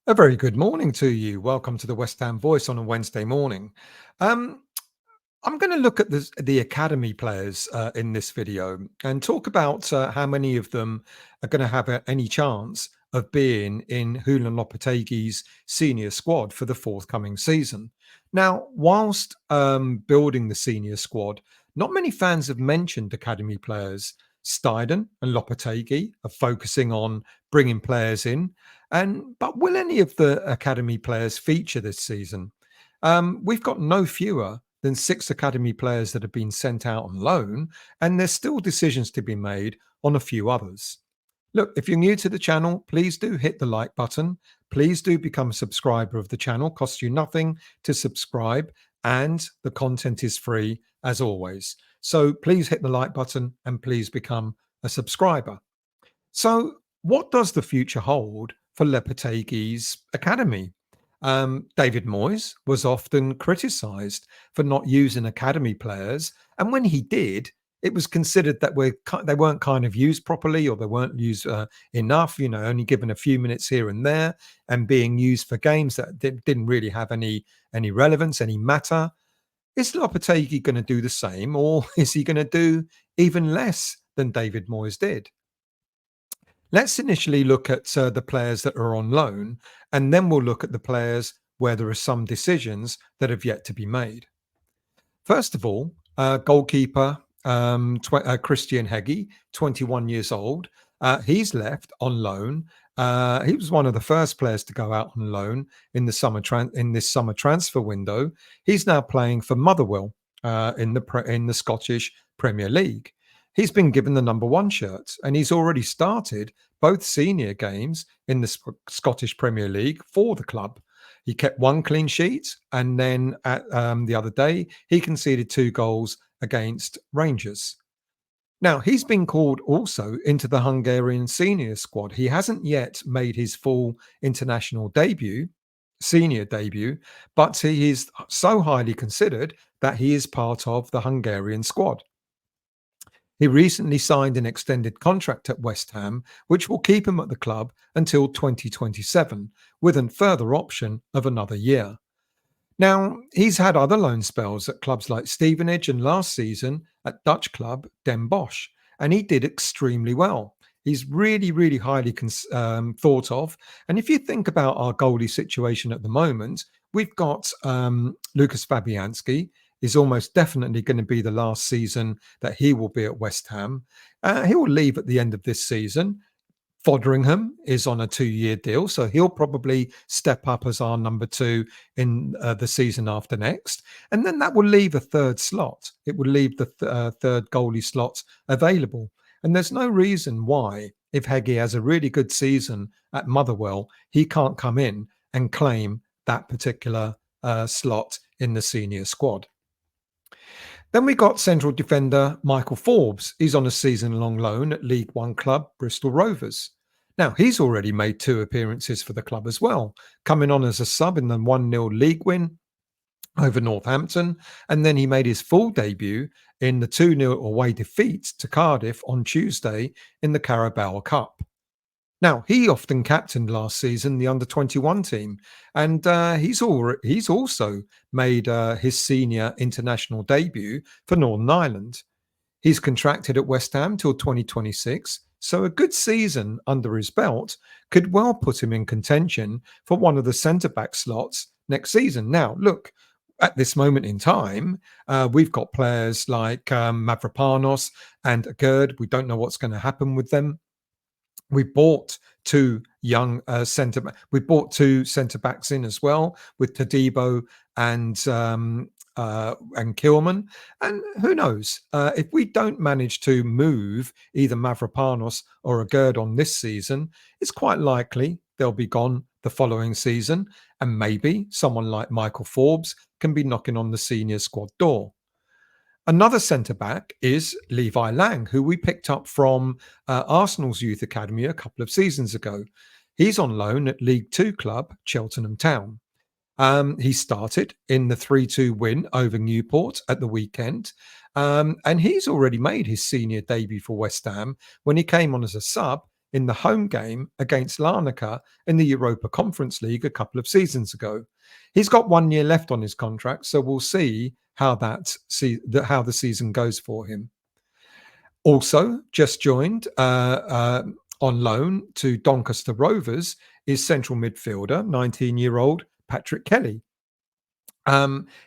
A very good morning to you. Welcome to the West Ham Voice on a Wednesday morning. Um, I'm going to look at the academy players in this video and talk about how many of them are going to have any chance of being in Julen Lopetegui's senior squad for the forthcoming season. Now, whilst building the senior squad, not many fans have mentioned academy players. Steiden and Lopetegui are focusing on bringing players in, but will any of the academy players feature this season? We've got no fewer than 6 academy players that have been sent out on loan, and there's still decisions to be made on a few others. Look, if you're new to the channel, please do hit the like button. Please do become a subscriber of the channel. Costs you nothing to subscribe, and the content is free as always. So please hit the like button and please become a subscriber. So, what does the future hold for Lopetegui's academy? David Moyes was often criticised for not using academy players, and when he did, it was considered that they weren't kind of used properly, or they weren't used enough. Only given a few minutes here and there, and being used for games that didn't really have any relevance, any matter. Is Lopetegui going to do the same, or is he going to do even less than David Moyes did? Let's initially look at the players that are on loan, and then we'll look at the players where there are some decisions that have yet to be made. First of all, goalkeeper Christian Heggie, 21 years old. He's left on loan. He was one of the first players to go out on loan in this summer transfer window. He's now playing for Motherwell in the Scottish Premier League. He's been given the number 1 shirt, and he's already started both senior games in the Scottish Premier League for the club. He kept 1 clean sheet, and then at the other day, he conceded 2 goals against Rangers. Now, he's been called also into the Hungarian senior squad. He hasn't yet made his full international debut, senior debut, but he is so highly considered that he is part of the Hungarian squad. He recently signed an extended contract at West Ham, which will keep him at the club until 2027, with a further option of another year. Now, he's had other loan spells at clubs like Stevenage and last season at Dutch club Den Bosch, and he did extremely well. He's really, really highly thought of. And if you think about our goalie situation at the moment, we've got Lucas Fabianski is almost definitely going to be the last season that he will be at West Ham. He will leave at the end of this season. Foderingham is on a 2-year deal, so he'll probably step up as our number 2 in the season after next. And then that will leave a third slot. It will leave the third goalie slot available. And there's no reason why, if Heggie has a really good season at Motherwell, he can't come in and claim that particular slot in the senior squad. Then we got central defender Michael Forbes. He's on a season-long loan at League One club Bristol Rovers. Now, he's already made 2 appearances for the club as well, coming on as a sub in the 1-0 league win over Northampton, and then he made his full debut in the 2-0 away defeat to Cardiff on Tuesday in the Carabao Cup. Now, he often captained last season the under-21 team, and he's also made his senior international debut for Northern Ireland. He's contracted at West Ham till 2026, so a good season under his belt could well put him in contention for one of the centre-back slots next season. Now, look, at this moment in time, we've got players like Mavropanos and Gerd. We don't know what's going to happen with them. We bought 2 young we bought 2 centre backs in as well, with Todibo and Kilman. And who knows, if we don't manage to move either Mavropanos or a Gerd on this season, it's quite likely they'll be gone the following season, and maybe someone like Michael Forbes can be knocking on the senior squad door. Another centre-back is Levi Lang, who we picked up from Arsenal's youth academy a couple of seasons ago. He's on loan at League Two club Cheltenham Town. He started in the 3-2 win over Newport at the weekend, and he's already made his senior debut for West Ham when he came on as a sub in the home game against Larnaca in the Europa Conference League a couple of seasons ago. He's got 1 year left on his contract, so we'll see how how the season goes for him. Also, just joined on loan to Doncaster Rovers is central midfielder, 19-year-old Patrick Kelly.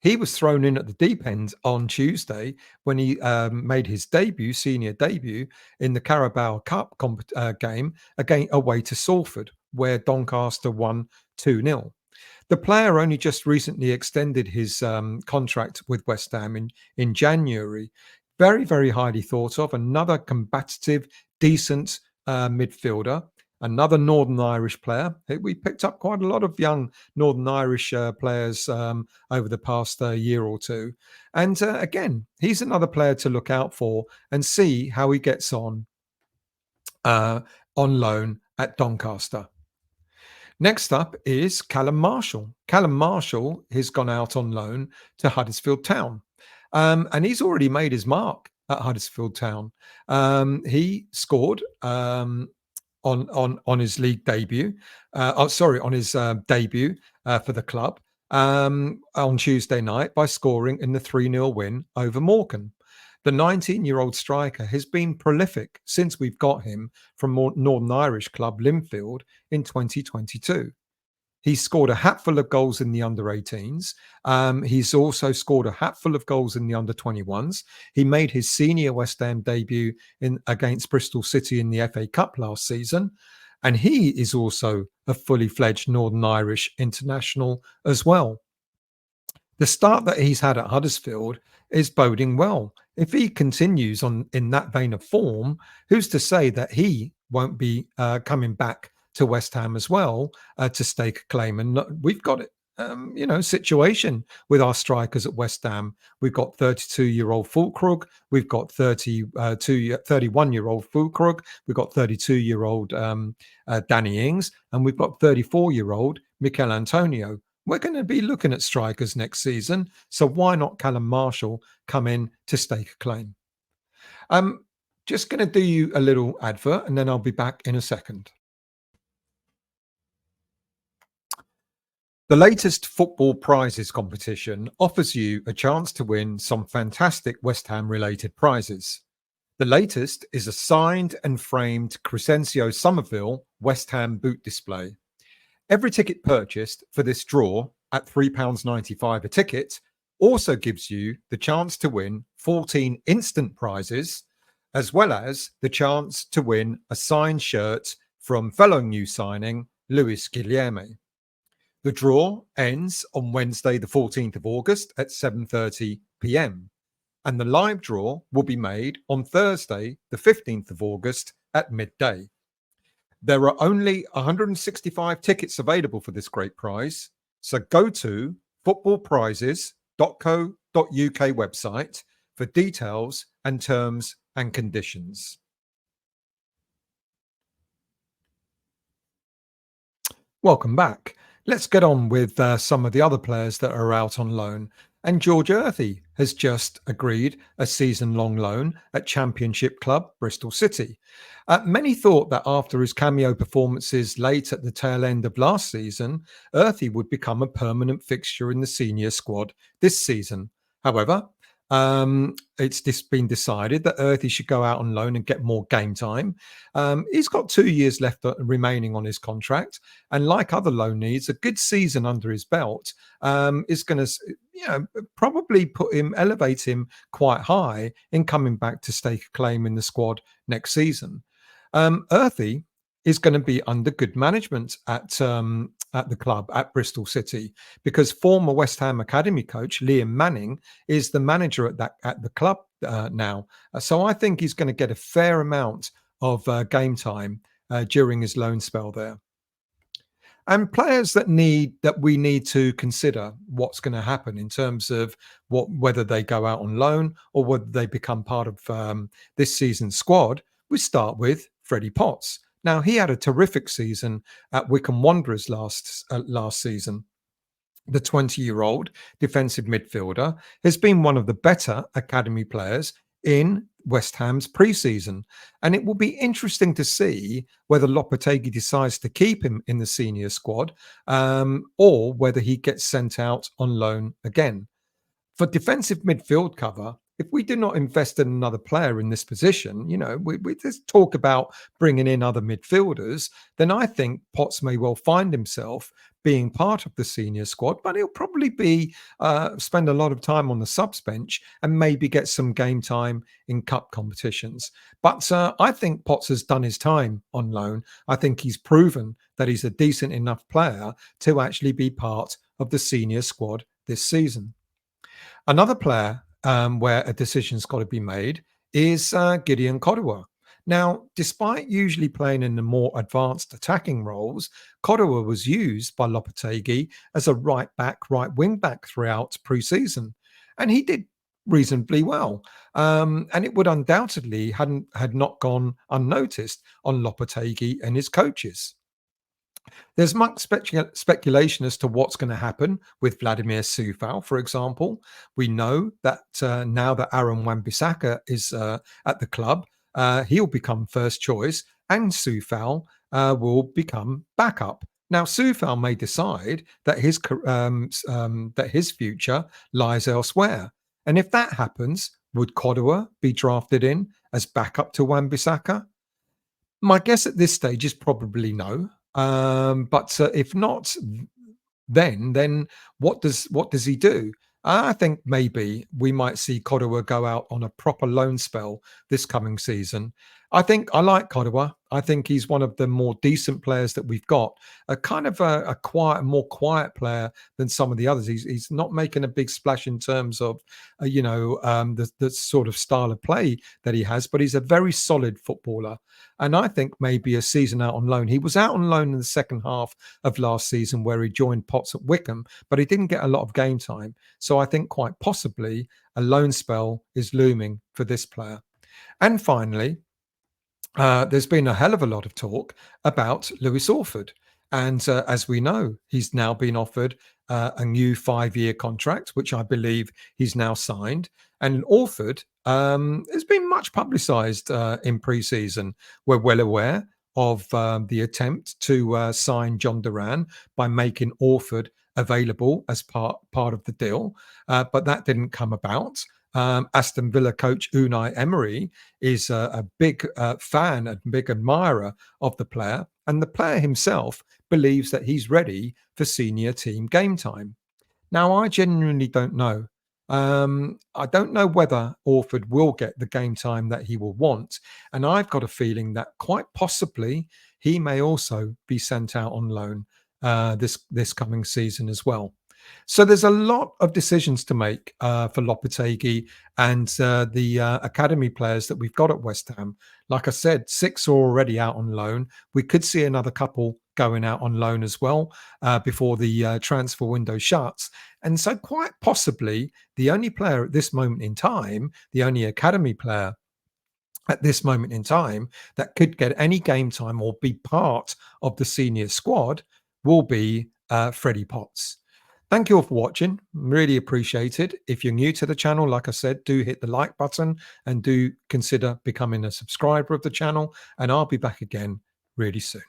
He was thrown in at the deep end on Tuesday when he made his senior debut in the Carabao Cup game again away to Salford, where Doncaster won 2-0. The player only just recently extended his contract with West Ham in January. Very, very highly thought of. Another combative, decent midfielder. Another Northern Irish player. We picked up quite a lot of young Northern Irish players over the past year or two. And again, he's another player to look out for and see how he gets on loan at Doncaster. Next up is Callum Marshall. Callum Marshall has gone out on loan to Huddersfield Town. And he's already made his mark at Huddersfield Town. He scored on his league debut. On his debut for the club on Tuesday night by scoring in the 3-0 win over Morecambe. The 19-year-old striker has been prolific since we've got him from Northern Irish club Linfield in 2022. He's scored a hatful of goals in the under-18s. He's also scored a hatful of goals in the under-21s. He made his senior West Ham debut against Bristol City in the FA Cup last season. And he is also a fully fledged Northern Irish international as well. The start that he's had at Huddersfield is boding well. If he continues in that vein of form, who's to say that he won't be coming back to West Ham as well to stake a claim? And we've got it, situation with our strikers at West Ham. We've got 32-year-old Fulkrug. We've got 31-year-old Fulkrug. We've got 32-year-old Danny Ings, and we've got 34-year-old Mikel Antonio. We're going to be looking at strikers next season, so why not Callum Marshall come in to stake a claim? Just going to do you a little advert, and then I'll be back in a second. The latest football prizes competition offers you a chance to win some fantastic West Ham related prizes. The latest is a signed and framed Crescencio Somerville West Ham boot display. Every ticket purchased for this draw at £3.95 a ticket also gives you the chance to win 14 instant prizes, as well as the chance to win a signed shirt from fellow new signing Luis Guilherme. The draw ends on Wednesday, the 14th of August at 7:30 p.m. and the live draw will be made on Thursday, the 15th of August at midday. There are only 165 tickets available for this great prize, so go to footballprizes.co.uk website for details and terms and conditions. Welcome back. Let's get on with some of the other players that are out on loan. And George Earthy has just agreed a season-long loan at Championship club Bristol City. Many thought that after his cameo performances late at the tail end of last season, Earthy would become a permanent fixture in the senior squad this season. However, it's just been decided that Earthy should go out on loan and get more game time. He's got 2 years left remaining on his contract, and like other loan needs, a good season under his belt is going to, probably elevate him quite high in coming back to stake a claim in the squad next season. Earthy is going to be under good management at the club at Bristol City, because former West Ham academy coach Liam Manning is the manager at the club now. So I think he's going to get a fair amount of game time during his loan spell there. And players that we need to consider what's going to happen in terms of whether they go out on loan or whether they become part of this season's squad. We start with Freddy Potts. Now, he had a terrific season at Wycombe Wanderers last season. The 20-year-old defensive midfielder has been one of the better academy players in West Ham's pre-season. And it will be interesting to see whether Lopetegui decides to keep him in the senior squad, or whether he gets sent out on loan again. For defensive midfield cover, if we do not invest in another player in this position, we just talk about bringing in other midfielders, then I think Potts may well find himself being part of the senior squad, but he'll probably be spend a lot of time on the subs bench and maybe get some game time in cup competitions. But I think Potts has done his time on loan. I think he's proven that he's a decent enough player to actually be part of the senior squad this season. Another player where a decision's got to be made is Gideon Kodua. Now, despite usually playing in the more advanced attacking roles, Kodua was used by Lopetegui as a right back, right wing back throughout pre-season, and he did reasonably well. And it would undoubtedly had not gone unnoticed on Lopetegui and his coaches. There's much speculation as to what's going to happen with Vladimir Coufal, for example. We know that now that Aaron Wan-Bissaka is at the club, he'll become first choice, and Coufal will become backup. Now, Coufal may decide that that his future lies elsewhere, and if that happens, would Kodua be drafted in as backup to Wan-Bissaka? My guess at this stage is probably no. But if not, then what does he do? I think maybe we might see Kodua go out on a proper loan spell this coming season. I think I like Kodua. I think he's one of the more decent players that we've got. A kind of a quiet, more quiet player than some of the others. He's not making a big splash in terms of, the sort of style of play that he has, but he's a very solid footballer. And I think maybe a season out on loan. He was out on loan in the second half of last season where he joined Potts at Wickham, but he didn't get a lot of game time. So I think quite possibly a loan spell is looming for this player. And finally, there's been a hell of a lot of talk about Lewis Orford. And as we know, he's now been offered a new 5-year contract, which I believe he's now signed. And Orford has been much publicised in pre-season. We're well aware of the attempt to sign John Duran by making Orford available as part of the deal, but that didn't come about. Aston Villa coach Unai Emery is a big fan and big admirer of the player, and the player himself believes that he's ready for senior team game time. Now, I genuinely don't know. I don't know whether Orford will get the game time that he will want, and I've got a feeling that quite possibly he may also be sent out on loan this coming season as well. So there's a lot of decisions to make for Lopetegui and the academy players that we've got at West Ham. Like I said, 6 are already out on loan. We could see another couple going out on loan as well before the transfer window shuts. And so quite possibly the only player at this moment in time, the only academy player at this moment in time that could get any game time or be part of the senior squad will be Freddy Potts. Thank you all for watching. Really appreciate it. If you're new to the channel, like I said, do hit the like button and do consider becoming a subscriber of the channel. And I'll be back again really soon.